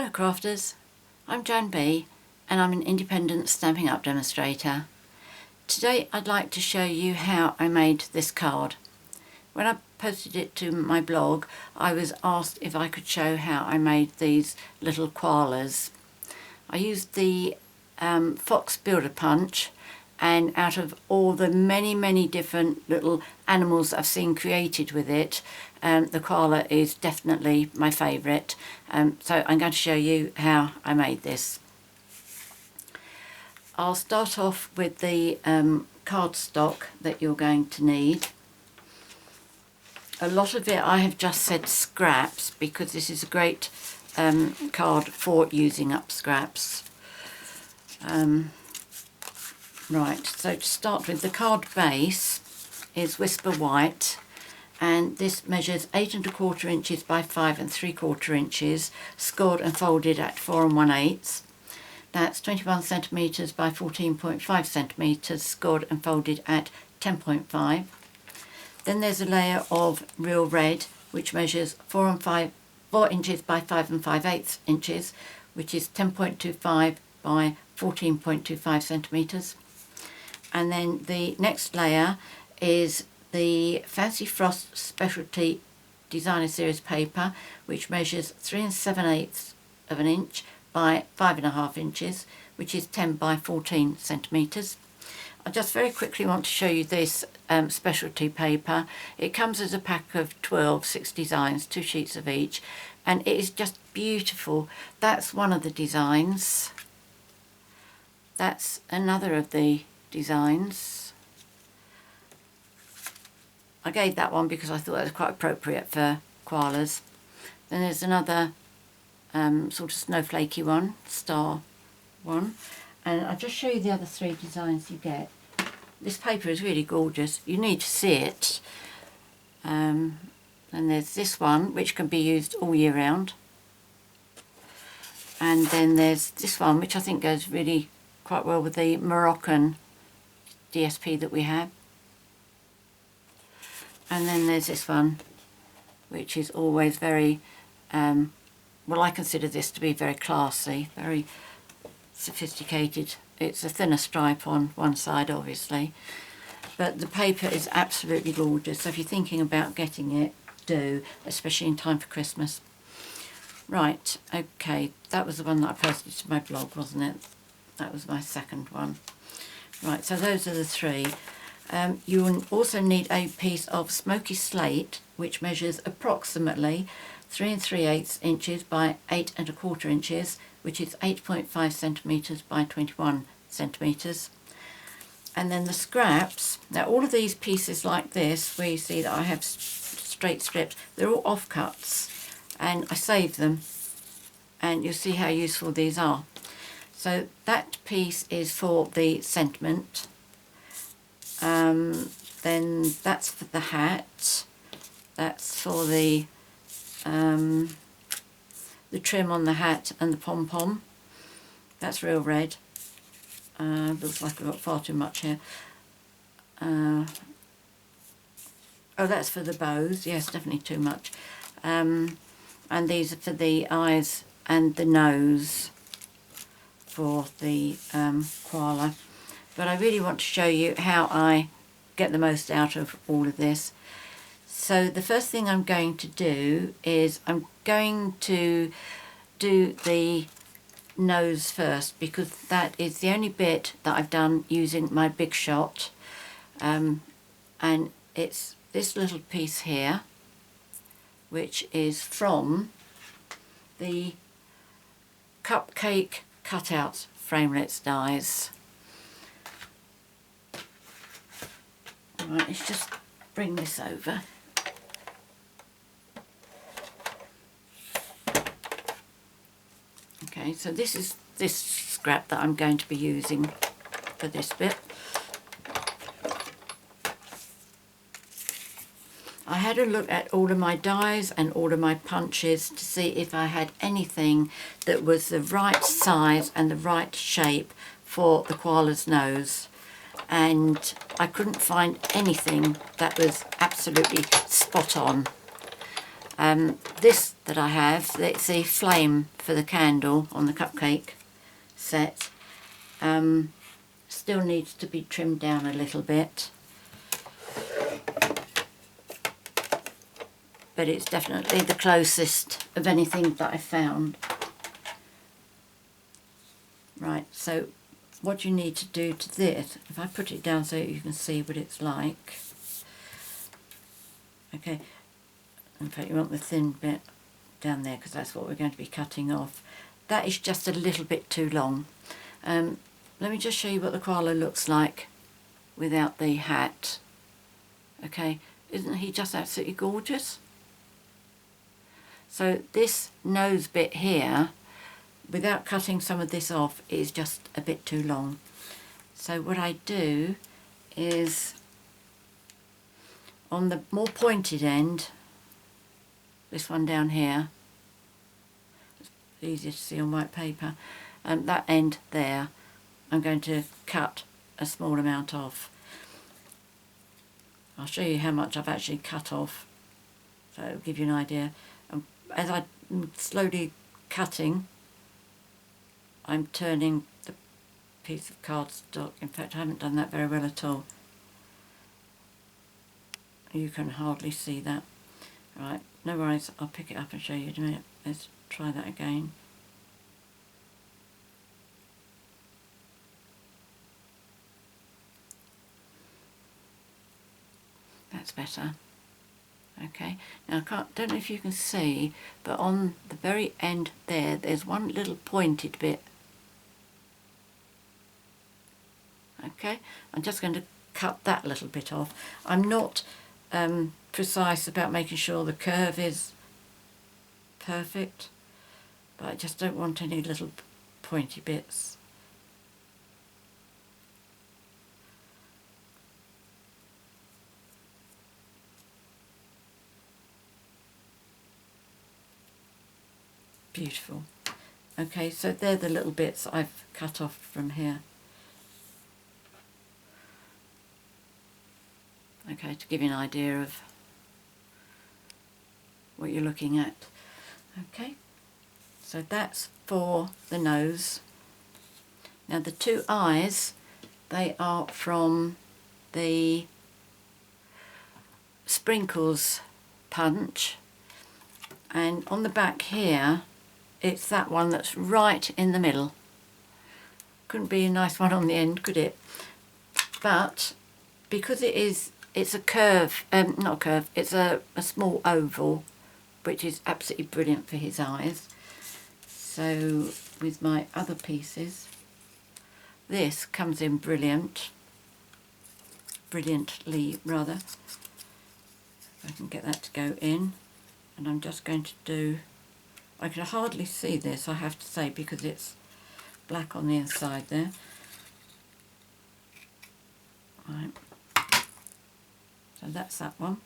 Hello crafters, I'm JanB and I'm an independent Stampin' Up demonstrator. Today I'd like to show you how I made this card. When I posted it to my blog, I was asked if I could show how I made these little koalas. I used the Fox Builder Punch, and out of all the many different little animals I've seen created with it, the koala is definitely my favourite. So I'm going to show you how I made this. I'll start off with the cardstock that you're going to need. A lot of it I have just said scraps because this is a great card for using up scraps. Right, so to start with, the card base is Whisper White, and this measures 8 1/4 inches by 5 3/4 inches, scored and folded at 4 1/8. That's 21 centimetres by 14.5 centimetres, scored and folded at 10.5. Then there's a layer of Real Red, which measures 4 inches by 5 5/8 inches, which is 10.25 by 14.25 centimetres. And then the next layer is the Fancy Frost Specialty Designer Series paper, which measures 3 7/8 of an inch by 5 1/2 inches, which is 10 by 14 centimetres. I just very quickly want to show you this specialty paper. It comes as a pack of 12, 6 designs, 2 sheets of each, and it is just beautiful. That's one of the designs. That's another of the designs. I gave that one because I thought that was quite appropriate for koalas. Then there's another sort of snowflakey one, star one, and I'll just show you the other 3 designs you get. This paper is really gorgeous, you need to see it. And there's this one which can be used all year round, and then there's this one which I think goes really quite well with the Moroccan DSP that we have. And then there's this one which is always very well, I consider this to be very classy, very sophisticated. It's a thinner stripe on one side obviously, but the paper is absolutely gorgeous, so if you're thinking about getting it, do, especially in time for Christmas. Right, okay, that was the one that I posted to my blog, wasn't it? That was my second one. Right, so those are the 3. You will also need a piece of Smokey Slate, which measures approximately 3 3/8 inches by 8 1/4 inches, which is 8.5 centimetres by 21 centimetres. And then the scraps, now all of these pieces like this, where you see that I have straight strips, they're all offcuts, and I saved them, and you'll see how useful these are. So that piece is for the sentiment. Then that's for the hat. That's for the trim on the hat and the pom-pom. That's Real Red. Looks like I've got far too much here. Oh, that's for the bows. Yes, definitely too much. And these are for the eyes and the nose for the koala. But I really want to show you how I get the most out of all of this. So the first thing I'm going to do is I'm going to do the nose first, because that is the only bit that I've done using my Big Shot, and it's this little piece here, which is from the Cupcake Cutouts Framelits dies. Right, let's just bring this over. Okay, so this is this scrap that I'm going to be using for this bit. I had a look at all of my dies and all of my punches to see if I had anything that was the right size and the right shape for the koala's nose, and I couldn't find anything that was absolutely spot on. This that I have, it's the flame for the candle on the cupcake set. Still needs to be trimmed down a little bit, but it's definitely the closest of anything that I found. Right, so what you need to do to this, if I put it down so you can see what it's like. Okay, in fact you want the thin bit down there because that's what we're going to be cutting off. That is just a little bit too long. Let me just show you what the koala looks like without the hat. Okay, isn't he just absolutely gorgeous? So this nose bit here, without cutting some of this off, is just a bit too long. So what I do is, on the more pointed end, this one down here, it's easier to see on white paper, that end there, I'm going to cut a small amount off. I'll show you how much I've actually cut off, so it'll give you an idea. As I'm slowly cutting, I'm turning the piece of cardstock. In fact, I haven't done that very well at all. You can hardly see that. Right, no worries, I'll pick it up and show you in a minute. Let's try that again. That's better. Okay, now don't know if you can see, but on the very end there, there's one little pointed bit. Okay, I'm just going to cut that little bit off. I'm not precise about making sure the curve is perfect, but I just don't want any little pointy bits. Beautiful. Okay, so they're the little bits I've cut off from here. Okay, to give you an idea of what you're looking at. Okay, so that's for the nose. Now the two eyes, they are from the Sprinkles punch, and on the back here it's that one that's right in the middle. Couldn't be a nice one on the end, could it? But because it's a curve, not a curve, it's a small oval, which is absolutely brilliant for his eyes. So with my other pieces, this comes in brilliantly rather. If I can get that to go in, and I'm just going to do, I can hardly see this, I have to say, because it's black on the inside there. Right. So that's that one.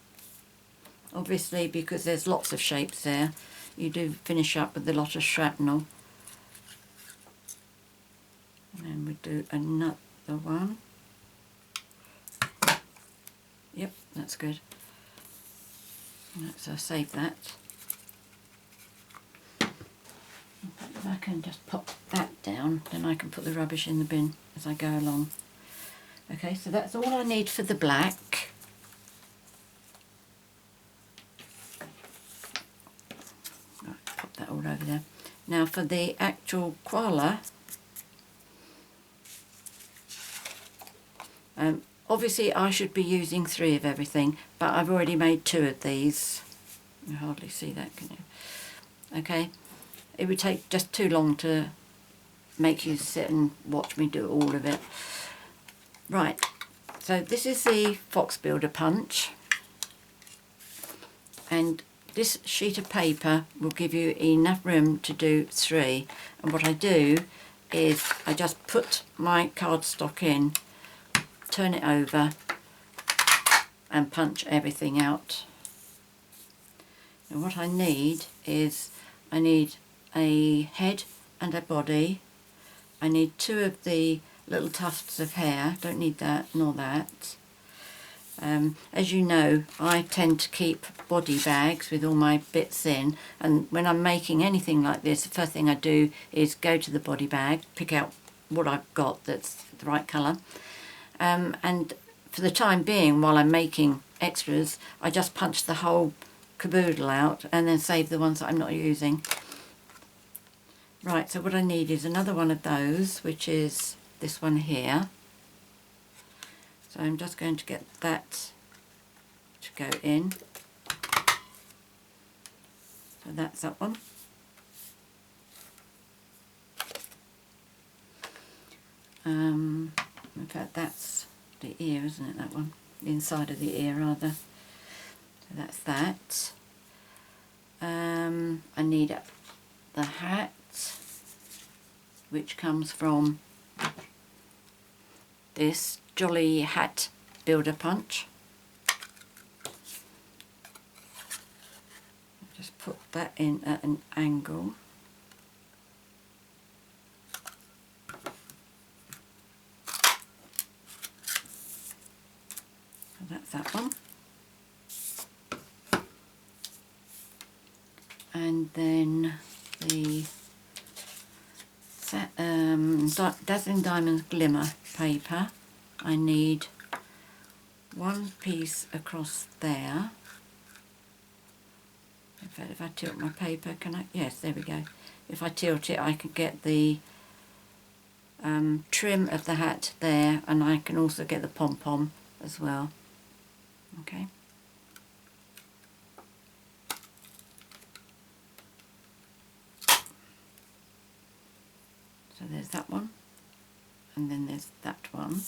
Obviously, because there's lots of shapes there, you do finish up with a lot of shrapnel. And then we do another one. Yep, that's good. So save that. If I can just pop that down, then I can put the rubbish in the bin as I go along. Okay, so that's all I need for the black. Right, pop that all over there. Now for the actual koala, obviously I should be using 3 of everything, but I've already made 2 of these. You can hardly see that, can you? Okay, it would take just too long to make you sit and watch me do all of it. Right, so this is the Fox Builder punch, and this sheet of paper will give you enough room to do 3. And what I do is I just put my cardstock in, turn it over and punch everything out. Now what I need is, I need a head and a body. I need 2 of the little tufts of hair, don't need that nor that. As you know, I tend to keep body bags with all my bits in, and when I'm making anything like this, the first thing I do is go to the body bag, pick out what I've got that's the right colour, and for the time being, while I'm making extras, I just punch the whole caboodle out and then save the ones that I'm not using. Right, so what I need is another one of those, which is this one here. So I'm just going to get that to go in. So that's that one. In fact, that's the ear, isn't it, that one? The inside of the ear, rather. So that's that. I need the hat, which comes from this Jolly Hat Builder Punch. Just put that in at an angle. So that's that one. And then the Dazzling Diamonds Glimmer paper. I need one piece across there. In fact, if I tilt my paper, can I? Yes, there we go. If I tilt it, I can get the trim of the hat there, and I can also get the pom-pom as well. Okay. So there's that one, and then there's that one.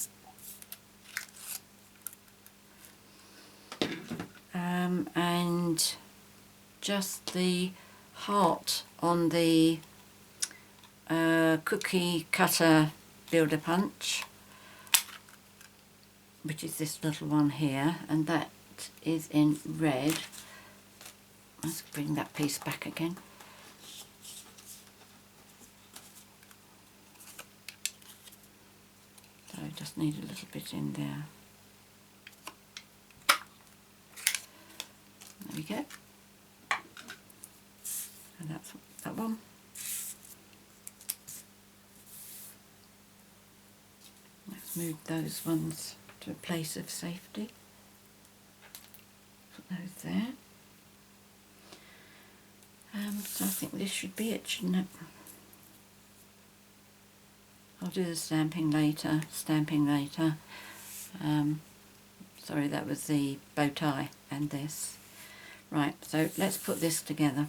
And just the heart on the cookie cutter builder punch, which is this little one here, and that is in red. Let's bring that piece back again. So I just need a little bit in there. There we go. And that's that one. Let's move those ones to a place of safety. Put those there. So I think this should be it, shouldn't it? I'll do the stamping later. Sorry, that was the bow tie and this. Right, so let's put this together.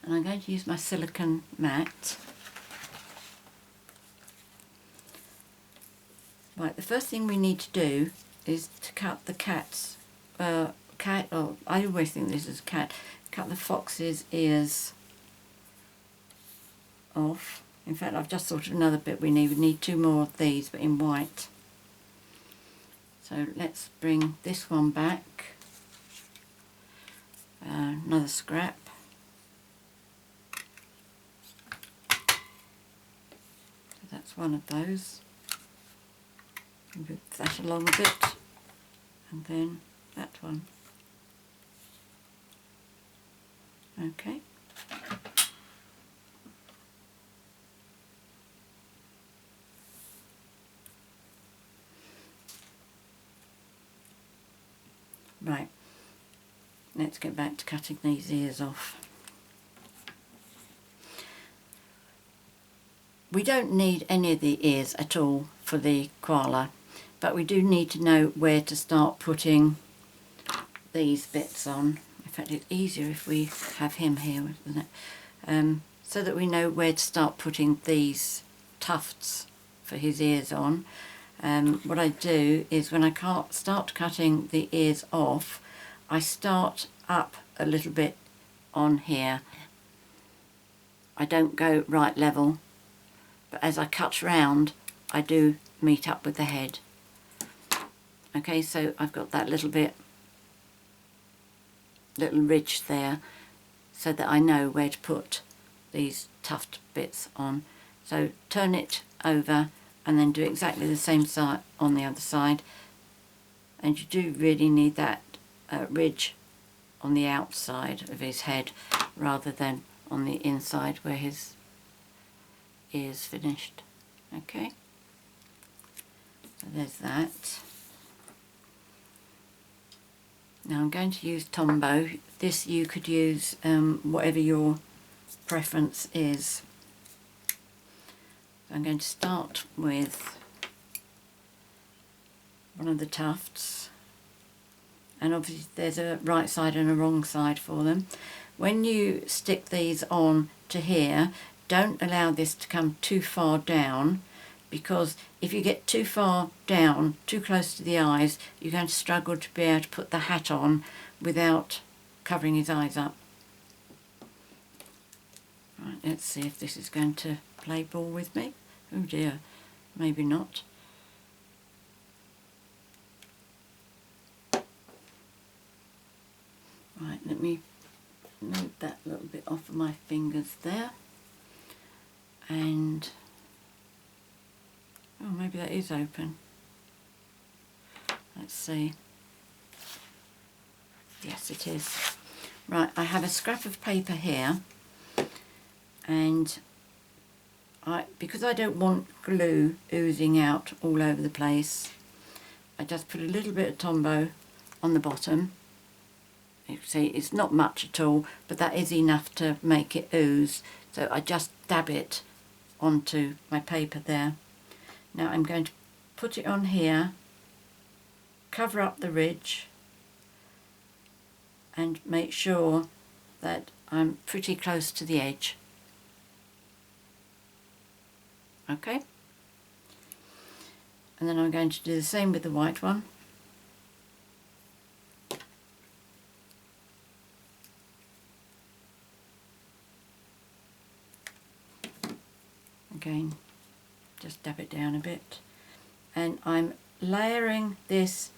And I'm going to use my silicone mat. Right, the first thing we need to do is to cut the cat's, I always think this is a cat, cut the fox's ears off. In fact, I've just thought of another bit we need. We need two more of these, but in white. So let's bring this one back. Another scrap. So that's one of those. Move that along a bit. And then that one. Okay. Right, let's get back to cutting these ears off. We don't need any of the ears at all for the koala, but we do need to know where to start putting these bits on. In fact, it's easier if we have him here, isn't it? So that we know where to start putting these tufts for his ears on. What I do is when I start cutting the ears off, I start up a little bit on here. I don't go right level, but as I cut round, I do meet up with the head. Okay, so I've got that little ridge there, so that I know where to put these tuft bits on. So turn it over and then do exactly the same side on the other side. and you do really need that ridge on the outside of his head rather than on the inside where his ears finished. Okay, so there's that. Now I'm going to use Tombow. This you could use whatever your preference is. So I'm going to start with one of the tufts, and obviously there's a right side and a wrong side for them. When you stick these on to here, don't allow this to come too far down, because if you get too far down, too close to the eyes, you're going to struggle to be able to put the hat on without covering his eyes up. Right, let's see if this is going to play ball with me. Oh dear, maybe not. Right, let me move that a little bit off of my fingers there. And oh, maybe that is open. Let's see. Yes, it is. Right, I have a scrap of paper here, and because I don't want glue oozing out all over the place, I just put a little bit of Tombow on the bottom. You can see it's not much at all, but that is enough to make it ooze. So I just dab it onto my paper there. Now I'm going to put it on here, cover up the ridge, and make sure that I'm pretty close to the edge. Okay? And then I'm going to do the same with the white one. Again, just dab it down a bit, and I'm layering this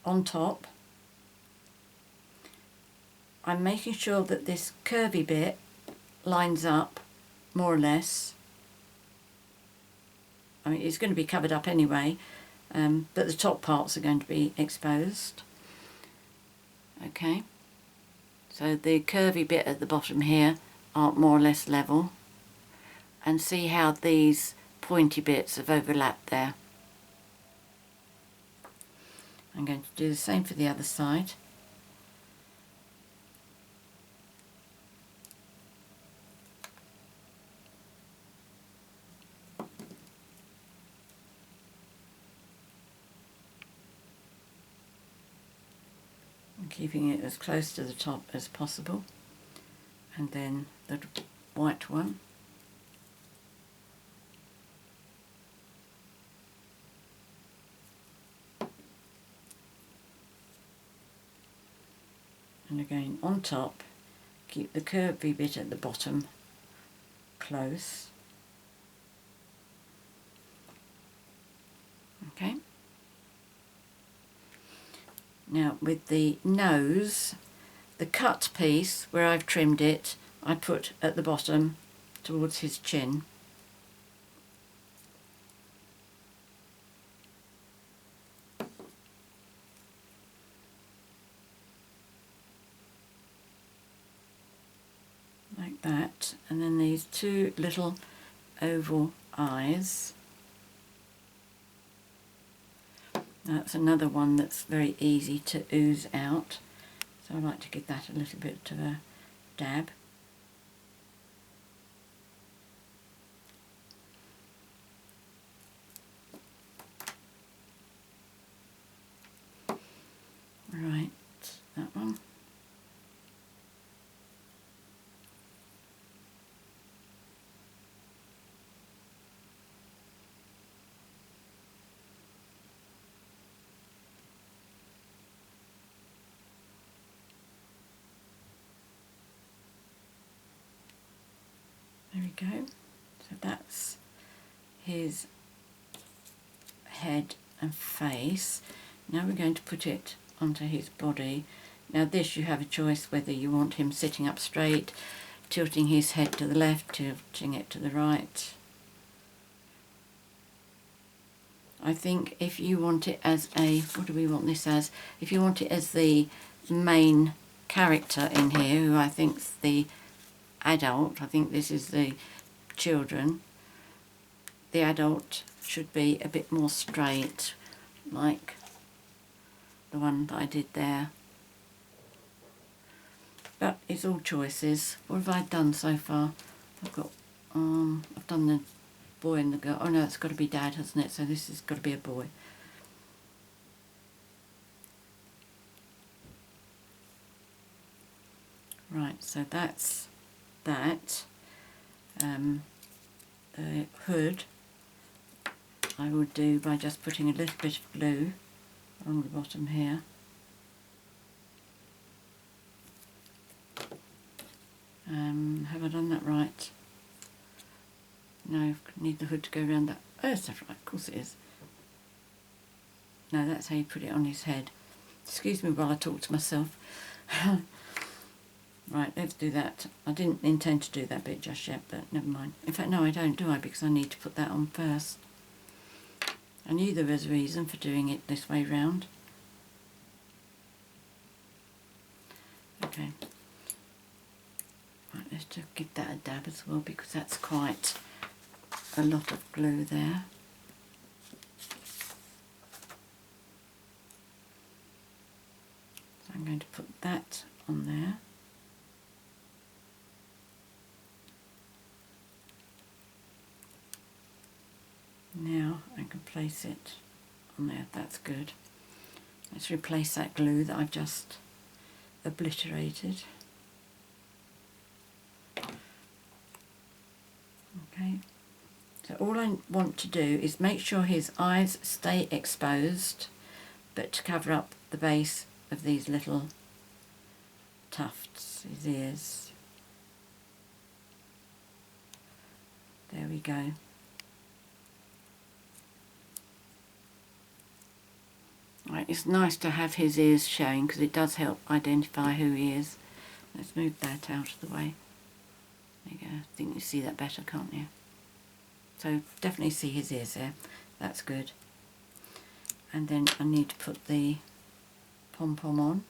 on top. I'm making sure that this curvy bit lines up more or less. I mean, it's going to be covered up anyway, but the top parts are going to be exposed. Okay, so the curvy bit at the bottom here are more or less level. And see how these pointy bits have overlapped there. I'm going to do the same for the other side. I'm keeping it as close to the top as possible. And then the white one. And again on top, keep the curvy bit at the bottom close. Okay. Now with the nose, the cut piece where I've trimmed it, I put at the bottom towards his chin. Like that, and then these two little oval eyes. That's another one that's very easy to ooze out, so I like to give that a little bit of a dab. Right, that one. There we go. So that's his head and face. Now we're going to put it onto his body. Now this, you have a choice whether you want him sitting up straight, tilting his head to the left, tilting it to the right. I think if you want it as a, what do we want this as? If you want it as the main character in here, who I think's the adult, I think this is the children, the adult should be a bit more straight, like the one that I did there. But it's all choices. What have I done so far? I've got, I've done the boy and the girl. Oh no, it's got to be Dad, hasn't it? So this has got to be a boy. Right, so that's that. The hood I would do by just putting a little bit of glue on the bottom here. Have I done that right? No, I need the hood to go around that. Oh, that's right, of course it is. No, that's how you put it on his head. Excuse me while I talk to myself. Right, let's do that. I didn't intend to do that bit just yet, but never mind. In fact, no, I don't, do I? Because I need to put that on first. I knew there was a reason for doing it this way round. Okay. Right, let's just give that a dab as well, because that's quite a lot of glue there. So I'm going to put that on there. Now I can place it on there, that's good. Let's replace that glue that I've just obliterated. Okay, so all I want to do is make sure his eyes stay exposed, but to cover up the base of these little tufts, his ears. There we go. Right, it's nice to have his ears showing because it does help identify who he is. Let's move that out of the way. There you go. I think you see that better, can't you? So definitely see his ears there. That's good. And then I need to put the pom-pom on.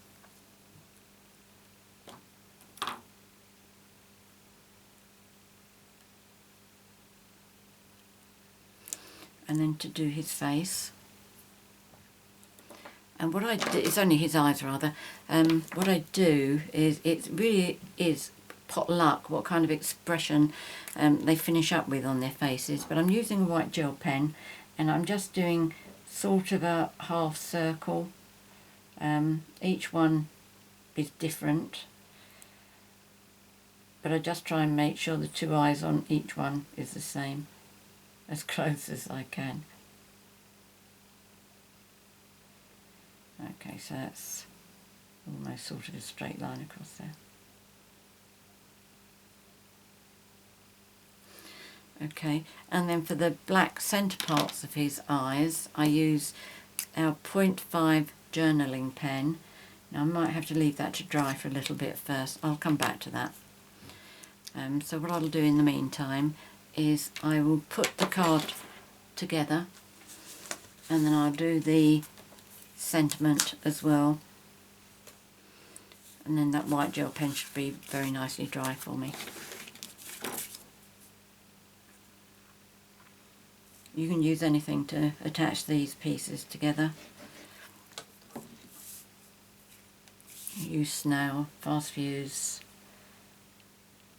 And then to do his face. And what I do, it's only his eyes rather, what I do is, it really is pot luck what kind of expression they finish up with on their faces. But I'm using a white gel pen and I'm just doing sort of a half circle. Each one is different, but I just try and make sure the two eyes on each one is the same, as close as I can. Okay, so that's almost sort of a straight line across there. Okay, and then for the black centre parts of his eyes, I use our 0.5 journaling pen. Now I might have to leave that to dry for a little bit first. I'll come back to that. So what I'll do in the meantime is I will put the card together and then I'll do the sentiment as well, and then that white gel pen should be very nicely dry for me. You can use anything to attach these pieces together. Use snail, fast fuse,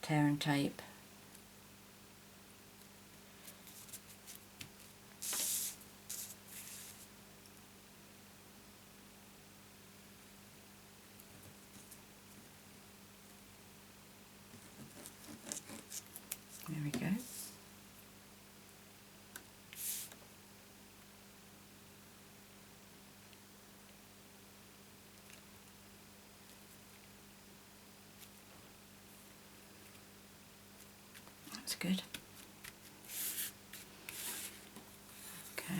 tear and tape. There we go. That's good. Okay.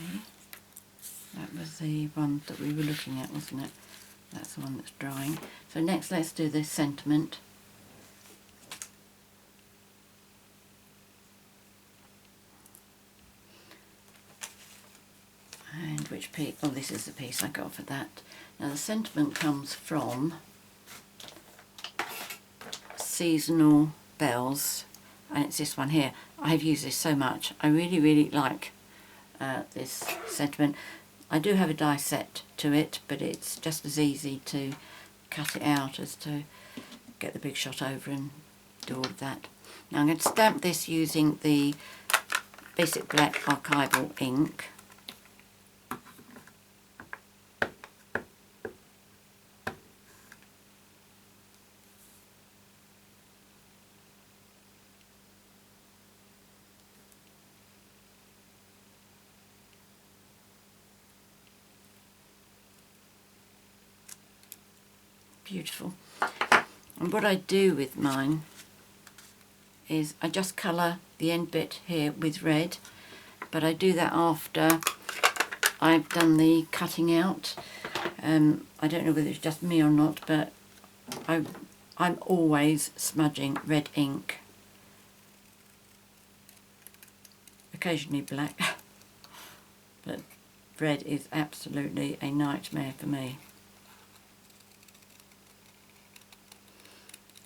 That was the one that we were looking at, wasn't it? That's the one that's drying. So next let's do the sentiment. which piece. Oh, this is the piece I got for that. Now the sentiment comes from Seasonal Bells, and it's this one here. I've used this so much. I really like this sentiment. I do have a die set to it, but it's just as easy to cut it out as to get the big shot over and do all of that. Now I'm going to stamp this using the Basic Black Archival ink. Beautiful. And what I do with mine is I just colour the end bit here with red, but I do that after I've done the cutting out. I don't know whether it's just me or not, but I'm always smudging red ink, occasionally black, but red is absolutely a nightmare for me.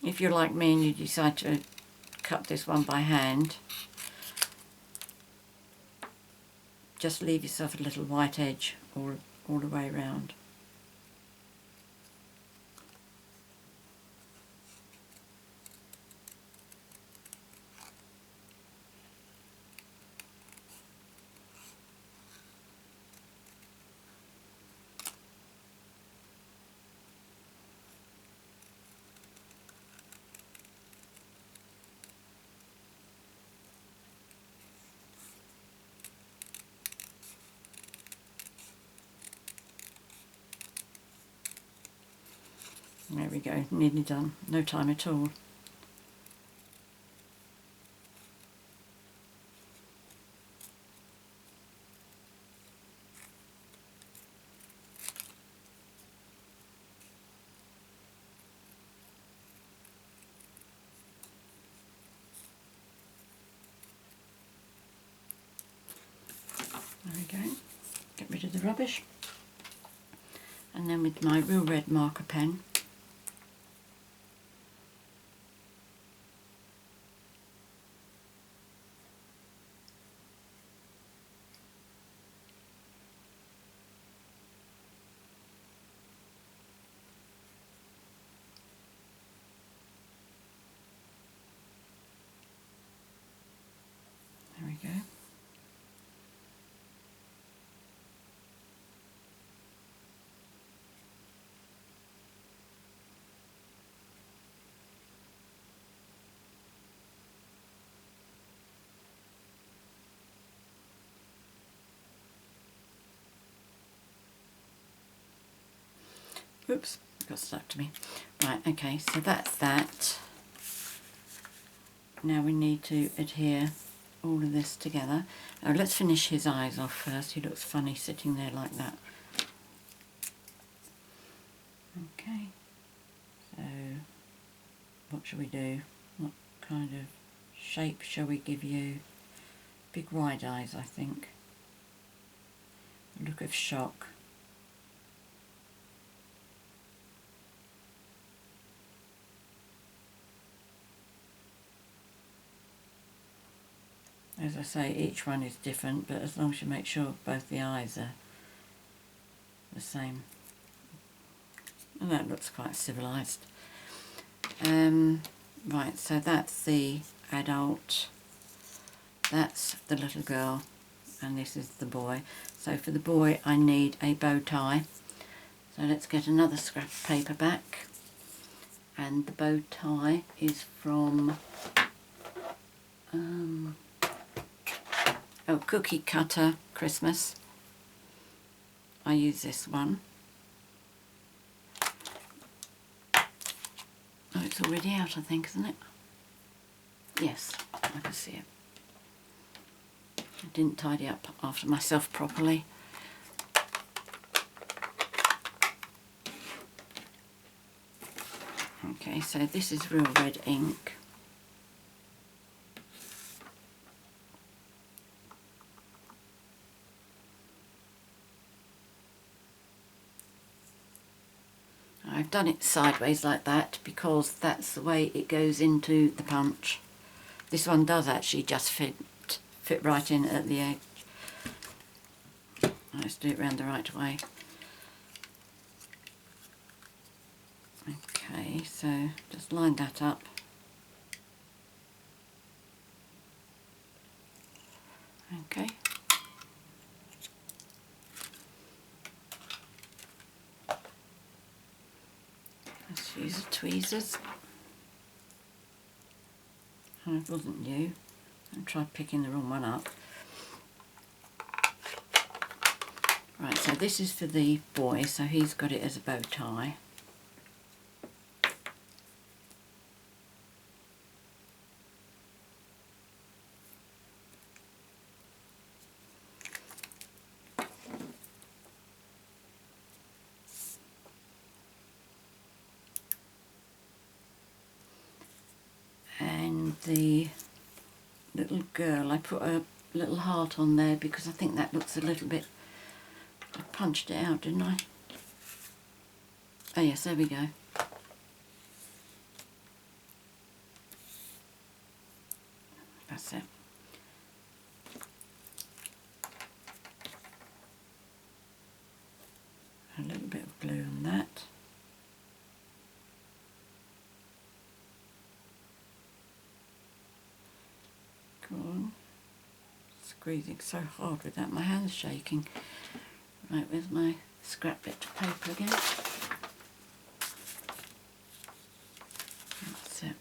If you're like me and you decide to cut this one by hand, just leave yourself a little white edge all the way around. There we go, nearly done, no time at all. There we go, get rid of the rubbish. And then with my real red marker pen, there we go. Oops, it got stuck to me. Right, okay, so that's that. Now we need to adhere all of this together. Oh, let's finish his eyes off first. He looks funny sitting there like that. Okay, so what shall we do? What kind of shape shall we give you? Big wide eyes, I think. A look of shock. As I say, each one is different, but as long as you make sure both the eyes are the same. And that looks quite civilised. Right, so that's the adult, that's the little girl, and this is the boy. So for the boy I need a bow tie. So let's get another scrap of paper back. And the bow tie is from Cookie Cutter Christmas. I use this one. Oh, it's already out, I think, isn't it? Yes, I can see it. I didn't tidy up after myself properly. Okay, so this is real red ink. I've done it sideways like that because that's the way it goes into the punch. This one does actually just fit right in at the edge. Let's do it round the right way. Okay, so just line that up. Okay. Let's use the tweezers. Oh, it wasn't new. I tried picking the wrong one up. Right, so this is for the boy, so he's got it as a bow tie. And the little girl, I put a little heart on there because I think that looks a little bit... I punched it out, didn't I? Oh yes, there we go. That's it. A little bit of glue on that. Go on. Squeezing so hard with that, my hand's shaking. Right, where's my scrap bit of paper again? That's it.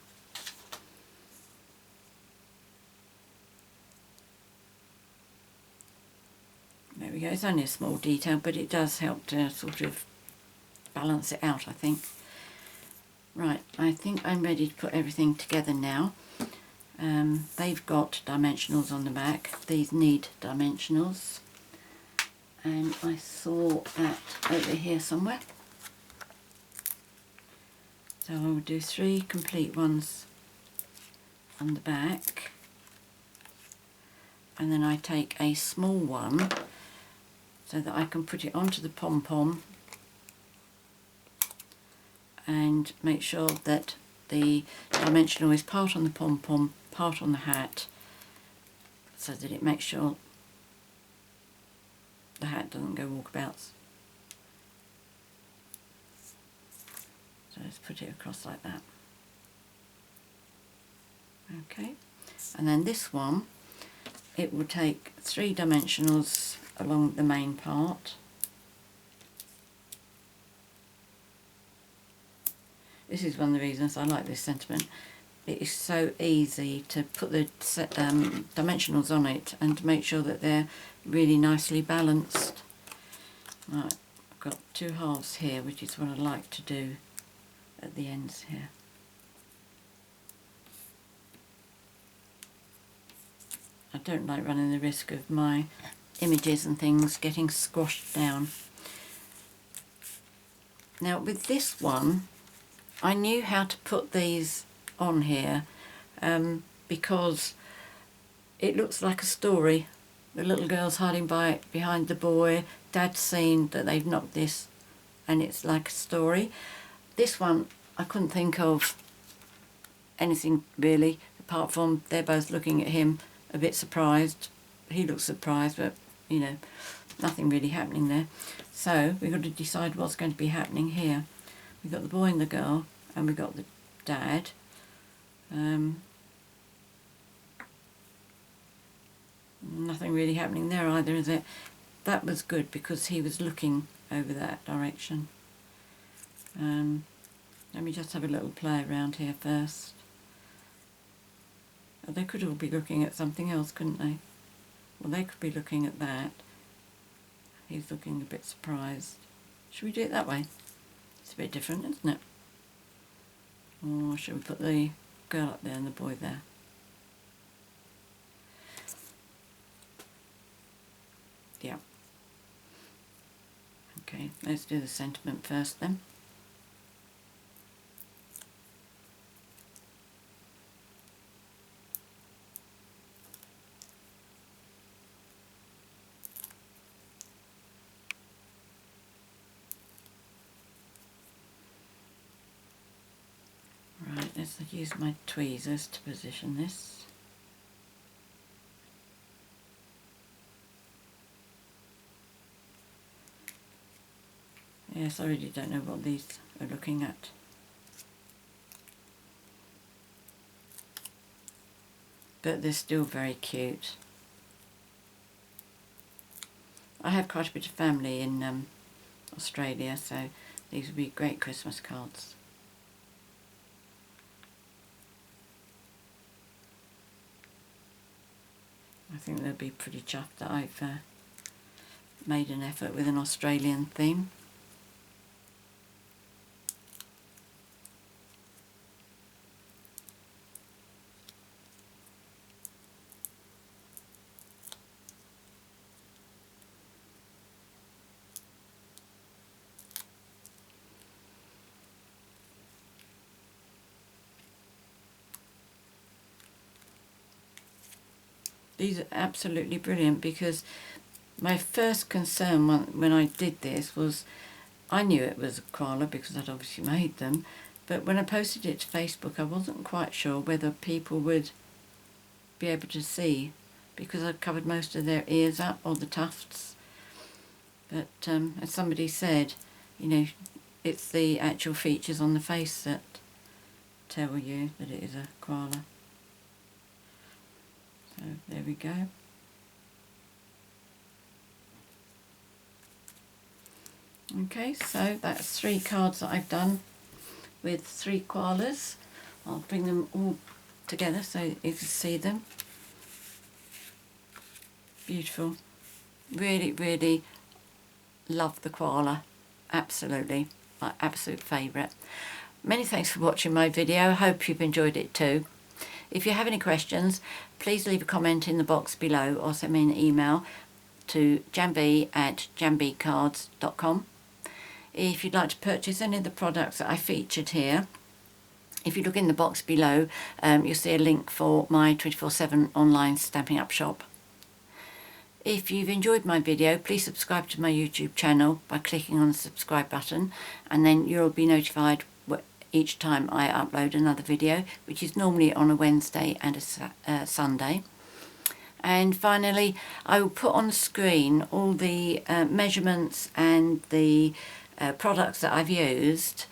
There we go, it's only a small detail, but it does help to sort of balance it out, I think. Right, I think I'm ready to put everything together now. They've got dimensionals on the back. These need dimensionals. And I saw that over here somewhere. So I will do 3 complete ones on the back. And then I take a small one so that I can put it onto the pom-pom and make sure that the dimensional is part on the pom-pom, part on the hat, so that it makes sure the hat doesn't go walkabouts. So let's put it across like that. Okay, and then this one, it will take 3 dimensionals along the main part. This is one of the reasons I like this sentiment. It is so easy to put the dimensionals on it and to make sure that they're really nicely balanced. Right, I've got 2 halves here, which is what I like to do at the ends here. I don't like running the risk of my images and things getting squashed down. Now with this one, I knew how to put these on here because it looks like a story. The little girl's hiding behind the boy, Dad's seen that they've knocked this, and it's like a story. This one, I couldn't think of anything really, apart from they're both looking at him a bit surprised. He looks surprised, but you know, nothing really happening there. So we've got to decide what's going to be happening here. We've got the boy and the girl, and we've got the dad. Nothing really happening there either, is it? That was good because he was looking over that direction. Let me just have a little play around here first. Oh, they could all be looking at something else, couldn't they? Well, they could be looking at that. He's looking a bit surprised. Should we do it that way? It's a bit different, isn't it? Or should we put the girl up there and the boy there? Yeah. Okay, let's do the sentiment first then. Yes, I've used my tweezers to position this. Yes, I really don't know what these are looking at. But they're still very cute. I have quite a bit of family in Australia, so these would be great Christmas cards. I think they'll be pretty chuffed that I've made an effort with an Australian theme. These are absolutely brilliant, because my first concern when I did this was I knew it was a koala because I'd obviously made them, but when I posted it to Facebook I wasn't quite sure whether people would be able to see, because I'd covered most of their ears up, or the tufts. But as somebody said, you know, it's the actual features on the face that tell you that it is a koala. So there we go. Okay, so that's 3 cards that I've done with 3 koalas. I'll bring them all together so you can see them. Beautiful. Really, really love the koala. Absolutely. My absolute favourite. Many thanks for watching my video. I hope you've enjoyed it too. If you have any questions, please leave a comment in the box below or send me an email to janb@janbcards.com. If you'd like to purchase any of the products that I featured here, if you look in the box below, you'll see a link for my 24/7 online Stampin' Up shop. If you've enjoyed my video, please subscribe to my YouTube channel by clicking on the subscribe button, and then you'll be notified each time I upload another video, which is normally on a Wednesday and a Sunday. And finally, I will put on screen all the measurements and the products that I've used.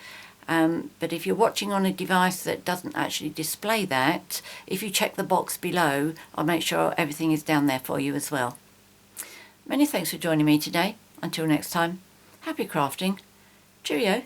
But if you're watching on a device that doesn't actually display that, if you check the box below, I'll make sure everything is down there for you as well. Many thanks for joining me today. Until next time, happy crafting. Cheerio.